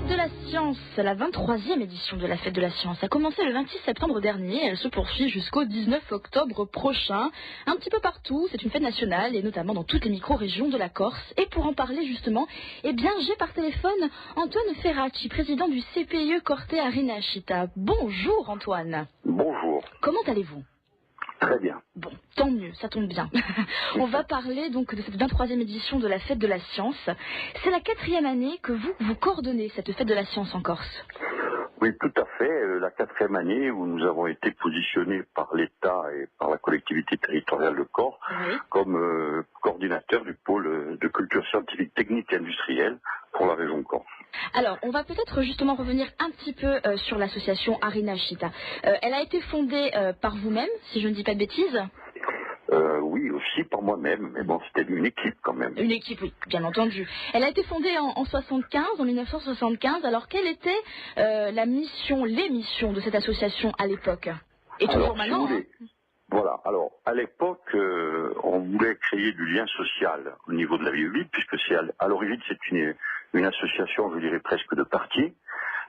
Fête de la Science, la 23e édition de la Fête de la Science a commencé le 26 septembre dernier. Elle se poursuit jusqu'au 19 octobre prochain. Un petit peu partout, c'est une fête nationale et notamment dans toutes les micro-régions de la Corse. Et pour en parler justement, j'ai par téléphone Antoine Ferracci, président du CPIE Corte Rinascita. Bonjour Antoine. Bonjour. Comment allez-vous ? Très bien. Bon, tant mieux, ça tombe bien. On va parler donc de cette 23e édition de la Fête de la Science. C'est la 4e année que vous coordonnez cette Fête de la Science en Corse. Oui, tout à fait. La 4e année où nous avons été positionnés par l'État et par la collectivité territoriale de Corse comme coordinateur du pôle de culture scientifique, technique et industrielle pour la région de Corse. Alors, on va peut-être justement revenir un petit peu sur l'association Rinascita. Elle a été fondée par vous-même, si je ne dis pas de bêtises. Oui, aussi par moi-même, mais bon, c'était une équipe quand même. Une équipe, oui, bien entendu. Elle a été fondée en 1975. Alors, quelle était les missions de cette association à l'époque? Et toujours maintenant, si Voilà, alors à l'époque, on voulait créer du lien social au niveau de la vie humaine, puisque à l'origine c'est une association, je dirais presque de quartier,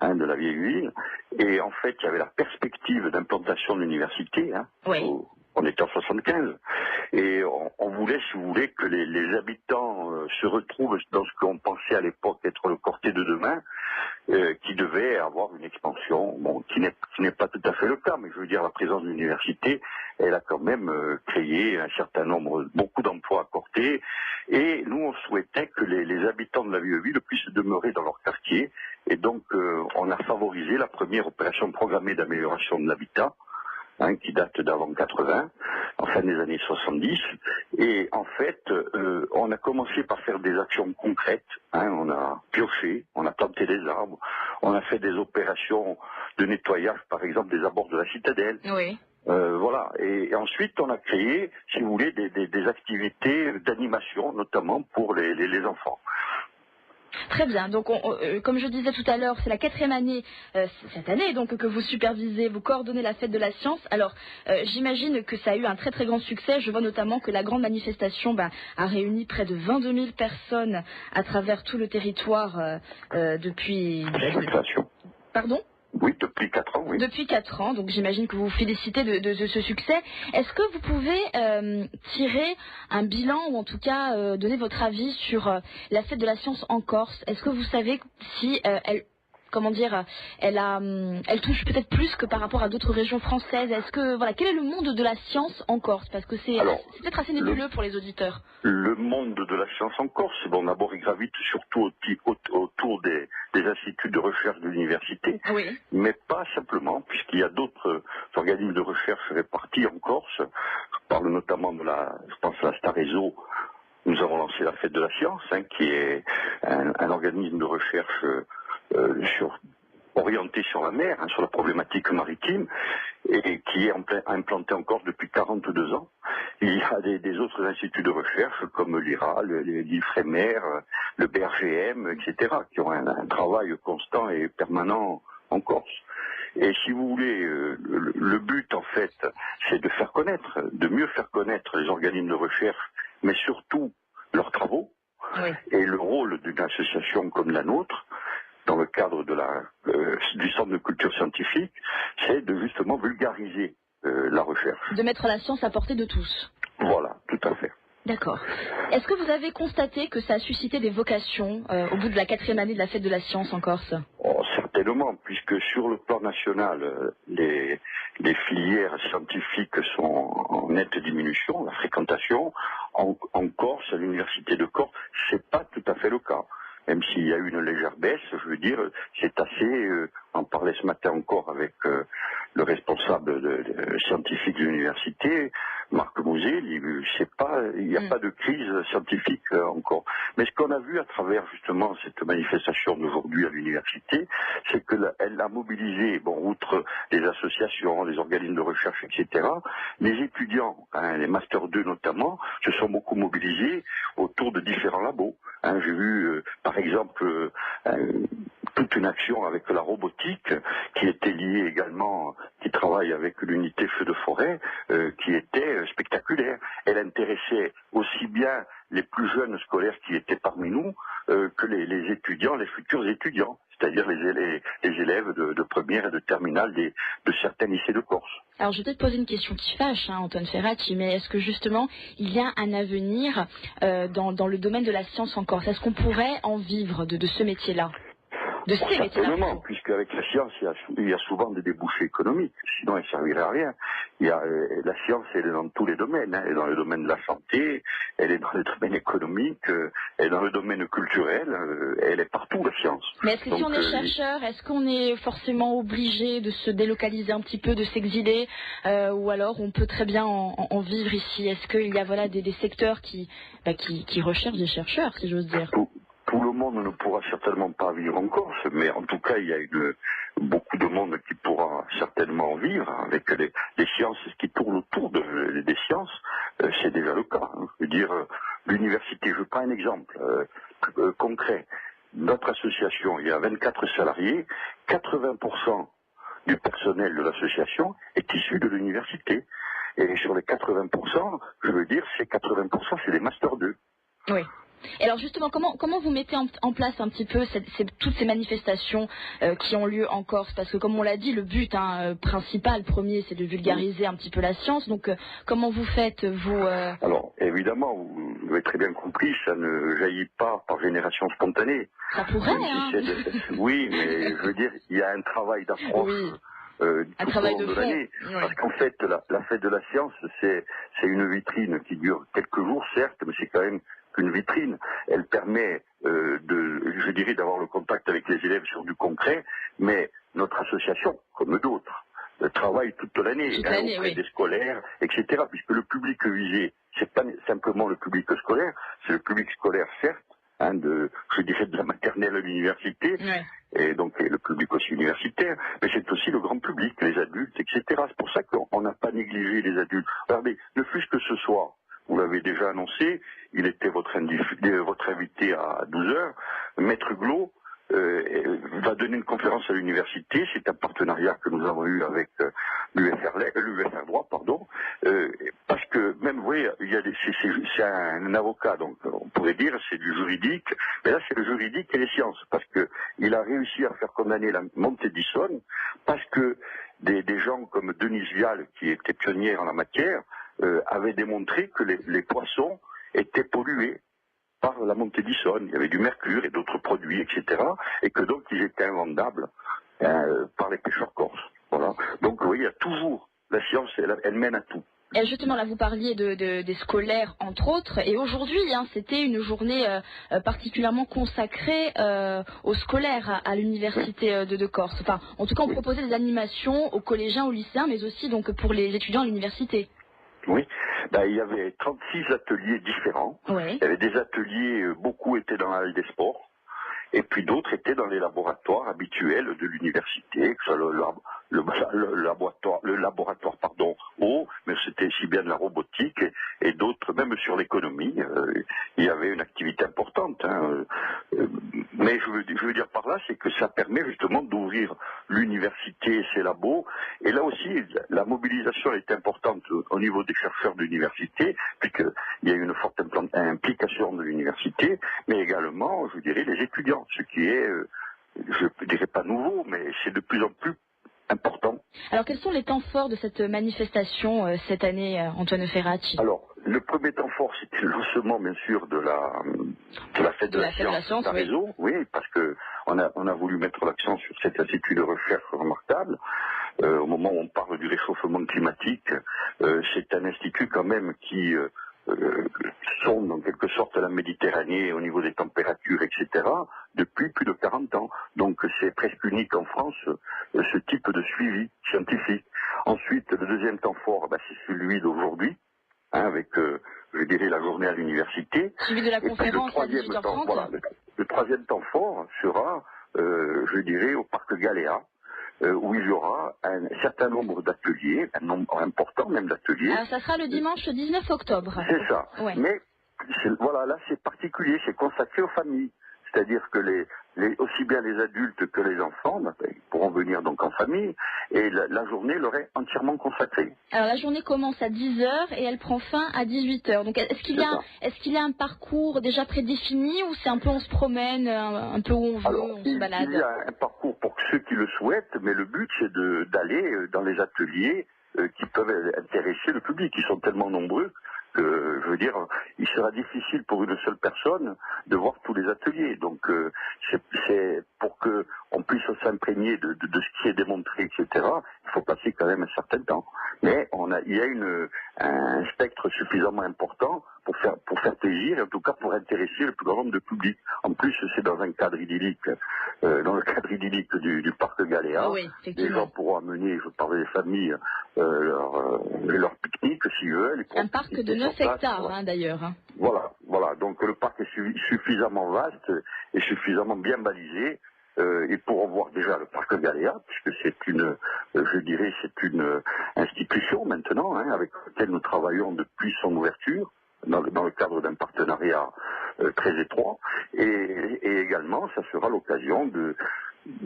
de la vieille ville, et en fait il y avait la perspective d'implantation de l'université, on était en 75, et on voulait, si vous voulez, que les habitants se retrouvent dans ce qu'on pensait à l'époque être le Corte de demain, qui devait avoir une expansion, qui n'est pas tout à fait le cas, mais je veux dire, la présence de l'université, elle a quand même créé un certain nombre, beaucoup d'emplois à Corte, et nous on souhaitait que les habitants de la vieille ville puissent demeurer dans leur quartier, et donc on a favorisé la première opération programmée d'amélioration de l'habitat, qui date d'avant 80, en fin des années 70, et en fait, on a commencé par faire des actions concrètes, on a pioché, on a planté des arbres, on a fait des opérations de nettoyage, par exemple, des abords de la citadelle. Oui. Voilà, et ensuite on a créé, si vous voulez, des activités d'animation, notamment pour les enfants. Très bien. Donc, comme je disais tout à l'heure, c'est la 4e année cette année donc que vous supervisez, vous coordonnez la Fête de la Science. Alors, j'imagine que ça a eu un très très grand succès. Je vois notamment que la grande manifestation a réuni près de 22 000 personnes à travers tout le territoire depuis. Pardon ? Oui, depuis 4 ans, oui. Depuis 4 ans, donc j'imagine que vous vous félicitez de ce succès. Est-ce que vous pouvez tirer un bilan ou en tout cas donner votre avis sur la Fête de la Science en Corse? Est-ce que vous savez si elle touche peut-être plus que par rapport à d'autres régions françaises? Est-ce que quel est le monde de la science en Corse? Parce que c'est peut-être assez nébuleux pour les auditeurs. Le monde de la science en Corse, d'abord il gravite surtout autour des instituts de recherche de l'université, mais pas simplement, puisqu'il y a d'autres organismes de recherche répartis en Corse. Je parle notamment de la Starezo. Nous avons lancé la Fête de la Science, qui est un organisme de recherche orienté sur la mer, sur la problématique maritime, et qui est implanté en Corse depuis 42 ans. Il y a des autres instituts de recherche comme l'IRA, l'IFREMER, le BRGM, etc., qui ont un travail constant et permanent en Corse. Et si vous voulez, le but en fait, c'est de mieux faire connaître les organismes de recherche, mais surtout leurs travaux, et le rôle d'une association comme la nôtre, dans le cadre du Centre de culture scientifique, c'est de justement vulgariser la recherche. De mettre la science à portée de tous. Voilà, tout à fait. D'accord. Est-ce que vous avez constaté que ça a suscité des vocations au bout de la 4e année de la Fête de la Science en Corse? Certainement, puisque sur le plan national, les filières scientifiques sont en nette diminution, la fréquentation. En Corse, à l'université de Corse, c'est pas tout à fait le cas. Même s'il y a eu une légère baisse, je veux dire, c'est assez... on parlait ce matin encore avec le responsable scientifique de l'université, Marc Mouzet, il n'y a pas de crise scientifique encore. Mais ce qu'on a vu à travers justement cette manifestation d'aujourd'hui à l'université, c'est qu'elle a mobilisé, outre les associations, les organismes de recherche, etc., les étudiants, les Master 2 notamment, se sont beaucoup mobilisés autour de différents labos. J'ai vu, par exemple, toute une action avec la robotique qui était liée également, qui travaille avec l'unité feu de forêt, qui était spectaculaire. Elle intéressait aussi bien les plus jeunes scolaires qui étaient parmi nous que les étudiants, les futurs étudiants, c'est-à-dire les élèves de première et de terminale de certains lycées de Corse. Alors je vais peut-être poser une question qui fâche, Antoine Ferracci, mais est-ce que justement il y a un avenir dans le domaine de la science en Corse? Est-ce qu'on pourrait en vivre de ce métier-là? De ces métiers-là? Certainement, puisqu'avec la science, il y a souvent des débouchés économiques, sinon elle ne servirait à rien. La science, elle est dans tous les domaines, elle est dans le domaine de la santé, elle est dans le domaine économique, elle est dans le domaine culturel, elle est partout, la science. Mais est-ce que si on est chercheur, est-ce qu'on est forcément obligé de se délocaliser un petit peu, de s'exiler, ou alors on peut très bien en vivre ici? Est-ce qu'il y a des secteurs qui recherchent des chercheurs, si j'ose dire? Tout le monde ne pourra certainement pas vivre en Corse, mais en tout cas, il y a beaucoup de monde qui pourra certainement en vivre avec les sciences qui tournent autour des sciences. C'est déjà le cas. Je veux dire, l'université, je prends un exemple concret. Notre association, il y a 24 salariés, 80% du personnel de l'association est issu de l'université. Et sur les 80%, je veux dire, ces 80%, c'est des Master 2. Oui. Et alors justement, comment vous mettez en place un petit peu toutes ces manifestations qui ont lieu en Corse? Parce que comme on l'a dit, le but principal, premier, c'est de vulgariser un petit peu la science. Donc comment vous faites, vous Alors évidemment, vous avez très bien compris, ça ne jaillit pas par génération spontanée. Ça pourrait, hein. Oui, mais je veux dire, il y a un travail d'approche. Oui. Un travail de fond. L'année. Oui. Parce qu'en fait, la fête de la science, c'est une vitrine qui dure quelques jours, certes, mais c'est quand même une vitrine. Elle permet d'avoir le contact avec les élèves sur du concret, mais notre association, comme d'autres, travaille toute l'année auprès oui. des scolaires, etc. Puisque le public visé, c'est pas simplement le public scolaire, c'est le public scolaire, certes, de la maternelle à l'université, ouais. Et donc le public aussi universitaire, mais c'est aussi le grand public, les adultes, etc. C'est pour ça qu'on n'a pas négligé les adultes. Regardez, ne fût-ce que ce soir, vous l'avez déjà annoncé, il était votre invité à 12h, Maître Glo va donner une conférence à l'université, c'est un partenariat que nous avons eu avec l'UFR droit, parce que même, vous voyez, c'est un avocat, donc on pourrait dire c'est du juridique, mais là c'est le juridique et les sciences, parce que il a réussi à faire condamner la Monte Edison, parce que des gens comme Denise Vial, qui était pionnière en la matière, avaient démontré que les poissons étaient pollués par la Monte Edison, il y avait du mercure et d'autres produits, etc., et que donc ils étaient invendables par les pêcheurs corses. Voilà. Donc oui, il y a toujours, la science, elle mène à tout. Et justement, là, vous parliez des scolaires, entre autres, et aujourd'hui, c'était une journée particulièrement consacrée aux scolaires à l'université de Corse. Enfin, en tout cas, on proposait des animations aux collégiens, aux lycéens, mais aussi donc pour les étudiants à l'université. Oui, il y avait 36 ateliers différents. Oui. Il y avait des ateliers, beaucoup étaient dans la halle des sports, et puis d'autres étaient dans les laboratoires habituels de l'université, que ce soit le laboratoire haut, mais c'était aussi bien de la robotique, et d'autres, même sur l'économie, il y avait une activité importante. Mais je veux dire par là, c'est que ça permet justement d'ouvrir l'université et ses labos, et là aussi, la mobilisation est importante au niveau des chercheurs de l'université, puisqu'il y a une forte implication de l'université, mais également, je dirais, les étudiants, ce qui est, je ne dirais pas nouveau, mais c'est de plus en plus important. Alors, quels sont les temps forts de cette manifestation cette année, Antoine Ferracci? Alors, le premier temps fort, c'était le lancement, bien sûr, de la fête de la science, oui. Réseau, oui, parce que on a voulu mettre l'accent sur cet institut de recherche remarquable. Au moment où on parle du réchauffement climatique, c'est un institut quand même qui sonde en quelque sorte la Méditerranée au niveau des températures, etc., depuis plus de 40 ans. Donc c'est presque unique en France, ce type de suivi scientifique. Ensuite, le deuxième temps fort, c'est celui d'aujourd'hui, avec, je dirais, la journée à l'université. Suivi de la conférence à 18h30. Voilà, le troisième temps fort sera, je dirais, au parc Galéa, où il y aura un certain nombre d'ateliers, un nombre important même d'ateliers. Alors ça sera le dimanche 19 octobre. C'est ça. Ouais. Mais voilà, là c'est particulier, c'est consacré aux familles. c'est-à-dire que aussi bien les adultes que les enfants ils pourront venir donc en famille, et la journée leur est entièrement consacrée. Alors la journée commence à 10h et elle prend fin à 18h. Donc est-ce qu'il y a un parcours déjà prédéfini ou c'est un peu on se promène, un peu où on veut, on se balade? Il y a un parcours pour ceux qui le souhaitent, mais le but c'est d'aller dans les ateliers qui peuvent intéresser le public. Ils sont tellement nombreux que, je veux dire, il sera difficile pour une seule personne de voir tous les ateliers. Donc, c'est pour que on puisse s'imprégner de ce qui est démontré, etc. Il faut passer quand même un certain temps. Mais il y a un spectre suffisamment important pour faire plaisir, et en tout cas pour intéresser le plus grand nombre de public. En plus, c'est dans un cadre idyllique, dans le cadre idyllique du parc Galéa. Oui, les gens pourront amener, je parle des familles, leur pique-nique s'ils veulent. Un parc de 9 hectares, hein, d'ailleurs. Hein. Voilà. Donc le parc est suffisamment vaste et suffisamment bien balisé. Ils pourront voir déjà le parc Galéa, puisque c'est une institution maintenant, hein, avec laquelle nous travaillons depuis son ouverture, dans le cadre d'un partenariat très étroit. Et également, ça sera l'occasion de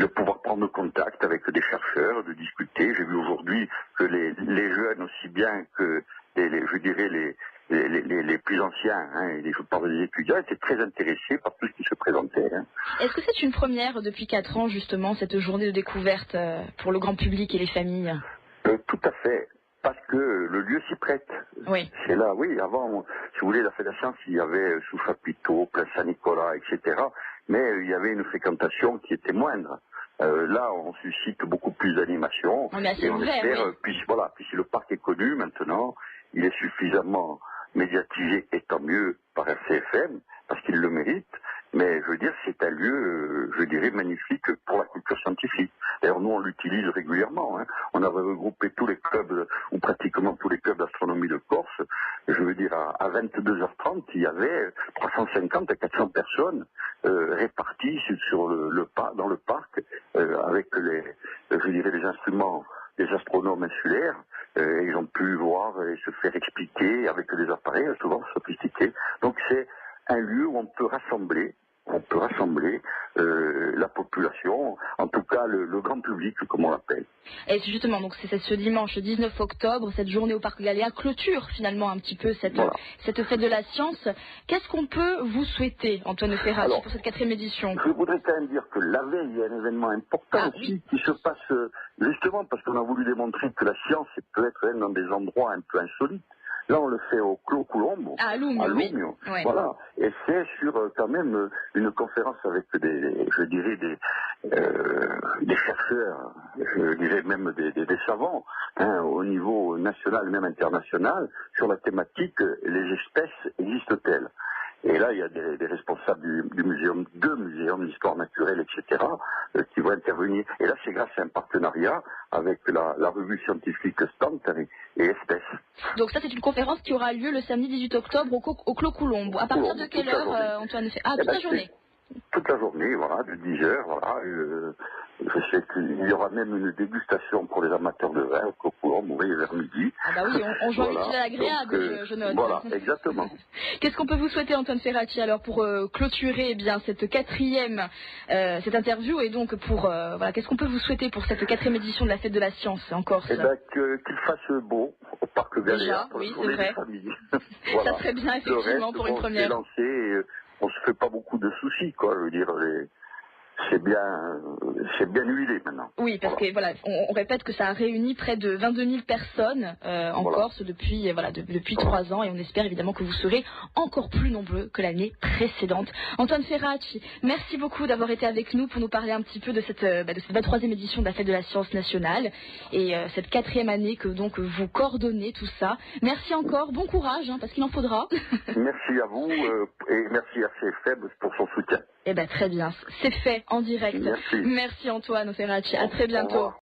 pouvoir prendre contact avec des chercheurs, de discuter. J'ai vu aujourd'hui que les jeunes, aussi bien que les plus anciens, hein, je parle des étudiants, étaient très intéressés par tout ce qui se présentait. Hein. Est-ce que c'est une première depuis 4 ans, justement, cette journée de découverte pour le grand public et les familles? Tout à fait. Parce que le lieu s'y prête. Oui. C'est là, oui. Avant, si vous voulez, la Fête de la Science, il y avait sous Chapiteau, Place Saint-Nicolas, etc. Mais il y avait une fréquentation qui était moindre. Là, on suscite beaucoup plus d'animation. Et on espère, oui. Puis si le parc est connu maintenant, il est suffisamment médiatisé, et tant mieux, par RCFM, parce qu'il le mérite. Mais je veux dire, c'est un lieu, je dirais, magnifique pour la culture scientifique. D'ailleurs, nous, on l'utilise régulièrement. Hein. On avait regroupé tous les clubs, ou pratiquement tous les clubs d'astronomie de Corse. Je veux dire, à 22h30, il y avait 350 à 400 personnes réparties dans le parc, avec les instruments des astronomes insulaires. Ils ont pu voir et se faire expliquer avec des appareils souvent sophistiqués. Donc c'est un lieu où on peut rassembler la population, en tout cas le grand public, comme on l'appelle. Et justement, donc c'est ce dimanche 19 octobre, cette journée au Parc Galéa clôture finalement un petit peu cette fête de la science. Qu'est-ce qu'on peut vous souhaiter, Antoine Ferracci, pour cette 4e édition? Je voudrais quand même dire que la veille, il y a un événement important aussi qui se passe justement parce qu'on a voulu démontrer que la science peut être dans des endroits un peu insolites. Là, on le fait au Clos Colombo, à Lumio. Oui. Voilà. Et c'est sur quand même une conférence avec des chercheurs, je dirais même des savants, hein, au niveau national, même international, sur la thématique les espèces existent-elles. Et là, il y a des responsables du muséum d'histoire naturelle, etc., qui vont intervenir. Et là, c'est grâce à un partenariat avec la revue scientifique Stant et Espèces. Donc ça, c'est une conférence qui aura lieu le samedi 18 octobre au Clos Colombo. À partir de quelle heure, Antoine? Toute la journée. Toute la journée, voilà, de 10h, voilà. Je sais qu'il y aura même une dégustation pour les amateurs de vin au Clos Colombo, vers midi. Ah bah oui, on joue l'utile à l'agréable, je note. Voilà, exactement. Qu'est-ce qu'on peut vous souhaiter, Antoine Ferracci, alors pour clôturer cette 4e cette interview, et donc pour qu'est-ce qu'on peut vous souhaiter pour cette 4e édition de la Fête de la Science en Corse? Qu'il fasse beau au Parc Galéa pour oui, la journée des familles. Voilà. Ça serait bien, effectivement, pour une première. On se fait pas beaucoup de soucis, quoi. Je veux dire, c'est bien huilé maintenant. Oui, parce que on répète que ça a réuni près de 22 000 personnes en Corse depuis 3 ans, et on espère évidemment que vous serez encore plus nombreux que l'année précédente. Antoine Ferracci, merci beaucoup d'avoir été avec nous pour nous parler un petit peu de cette 23e édition de la Fête de la Science nationale et cette 4e année que donc vous coordonnez tout ça. Merci encore, bon courage, parce qu'il en faudra. Merci à vous et merci à RCFM pour son soutien. Eh bien, très bien, c'est fait en direct. Merci. Merci Antoine Ferracci, à très bientôt.